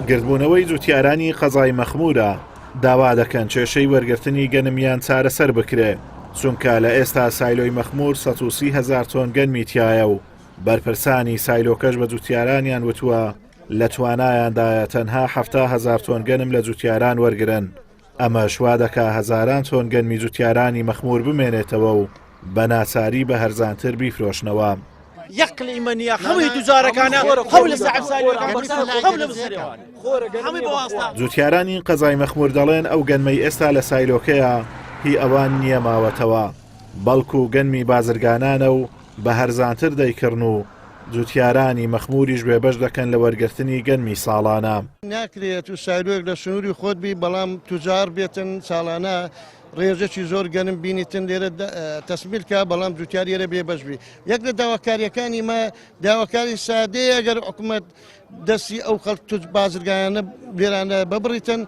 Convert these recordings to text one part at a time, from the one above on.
گردبوونەوەی جوتیارانی قەزای مەخمورە داوا دەکەن کێشەی وەرگرتنی گەنمیان چارەسەر بکرێ، چونکە لە ئێستا سایلۆی مەخمور 130,000 تۆن گەنمی تایە و بەرپرسانی سایلۆکەش بە جوتیارانیان وتووە لە توانایاندایە تەنها 70,000 تۆن گەنم لە جوتیاران وەرگرن. ئەمە شوا دەکا هەزاران تۆن گەنمی جوتیارانی مەخمور بمێنێتەوە و بە ناچاری بە هەرزانتر بیفرۆشنەوە. يقلي من يا خوي تجاركانا حول ساعة حول مسريوان حمي بواسطة جوتیارانی قەزای مەخمور دەڵێن ئەو گەنمەی ئێستا لە سایلۆکەیە هی ئەوان نییە ماوەتەوە، بەڵکو گەنمی بازرگانانە و بە هەرزانتر دەیکردن و جوتیارانی مەخموریش بێبەش دەکەن لە وەرگرتنی گەنمی ساڵانە. ناکرێت و سایلۆک لە سنووری خۆت بی بەڵام توجار بێتن ساڵانە ڕێژەی زۆر گەنم بینیتن لێرە تەسمیلکە بەڵام جوتیار لێرە بێبەش بی. یەک لە داواکاریەکانی ما داواکاری سادەیە ئەگەر حکوومەت دەستی ئەو خەڵک بازرگانە لێرانە ببڕیتن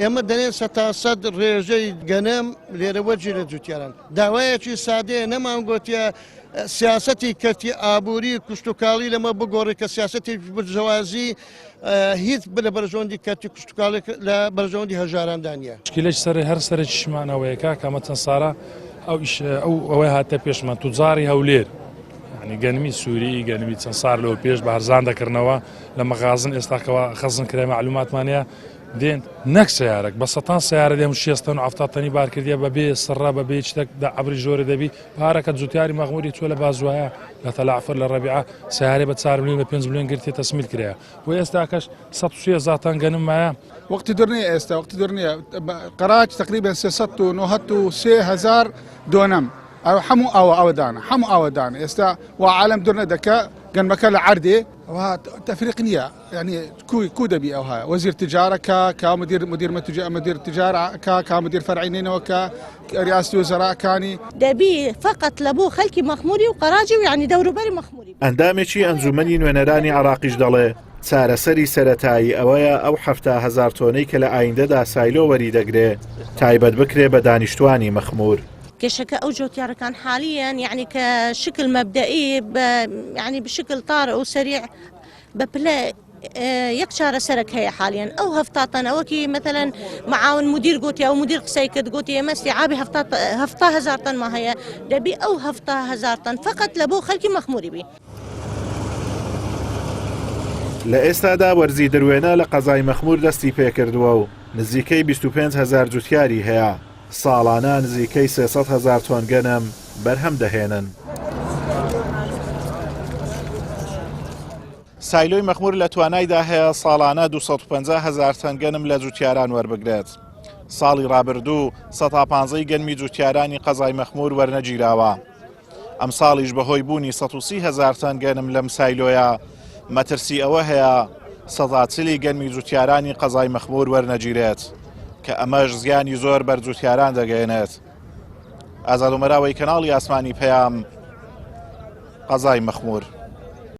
ئێمە دەنێن 100 ڕێژەی گەنم لێرە وەرجی لە جوتیاران. داوایەکی سادەیە نەمان گوتیە سیاسەتی کەتی ئابووری کوشتتوکاڵی لەمە بگۆڕی کە سیاسەتی برژەوازی هیچ لە بەرژۆندی کەتی کوشتتوکاڵی لە بەرژەوەندی هەژارandانە. شکلش سەر هەر سەرکیشمانەوەیەکە کەمەچەند سارە ئەوەی هاتە پێشمان توجاری هەولێر ینی گەنمی سووری گەنمی چەند سار لەوە پێش بە هەرزان دەکردنەوە لە مەغازن ئێستاکەەوە خەزن کرای معلوماتمانەیە دێن نەک سیارێک بە 100 سیارە دێم 60 و 70 تەنی بارکردە بەبێ سڕە بەبێ شتێک عبری ژۆرە دەبی پارەکە جوتیاری مەخموری چۆ لە بازوایە لە تەلعفر لە ڕەبیعە سیارێ بە 4 ملیۆن بە 5 ملیۆن گرتی تەسمیل کرایە و ئێستاکەش 130,000 گەنم مایە. وەختی دورنیە ئێستا وەختی دورنیە قەراج تقریبا 393,000 دۆنەم ئەو هەموو ئەوەدانە هەموو ئەوەدان ئێستا و عالم دورنە دەکە گەنمەکە لە عەردێ تەفریق نییە ینی کو دەبی ئەوها وەزیر تجارەکە کا مدیر تجارەکە کا مدیر فەرعینینەوەکە ریاستی وەزەراکانی دەبی فقط لە بۆ خەڵکی مەخموری و قەراجی و ینی دەوروبەری مەخموری. ئەندامێکی ئەنجومەنی نوێنەرانی عراقیش دەڵێ چارەسەری سەرەتایی ئەوەیە ئەو 70,000 تۆنەی کە لە ئایندەدا سایلۆ وەری دەگرێ تایبەت بکرێ بە دانیشتوانی مەخمور. كشكا أو جوتيار كان حاليا يعني كشكل مبدئي يعني بشكل طارئ وسريع ببلا يكشار سرك هي حاليا أو هفتاطنا وكي مثلا معاون مدير قوتي أو مدير قسيكت قوتي مسي عابي هفتا 1000 طن ما هي دبي أو هفتا 1000 طن فقط لبو خلقي مخموري بي. لە ئێستادا وەرزی دروێنە لە قەزای مەخمور دەستی پێکردووە و نزیکەی 25,000 جوتیاری هەیە. ساڵانە نزیکەی 300,000 تۆن گەنم بەرهەم دەهێنن. سایلۆی مەخمور لە توانایدا هەیە ساڵانە 250,000 تەن گەنم لە جوتیاران وەربگرێت. ساڵی ڕابردوو 115 گەنمی جوتیارانی قەزای مەخمور وەرنەگیراوە. ئەم ساڵیش بەهۆی بوونی 130,000 تەن گەنم لەم سایلۆیە مەترسی ئەوە هەیە 140 گەنمی جوتیارانی قەزای مەخمور وەرنەگیرێت کە ئەمەش زیانی زۆر بەر جوتیاران دەگەێنێت. ئازاد و مەراوەی کەناڵی ئاسمانی پەیام قەزای مەخمور.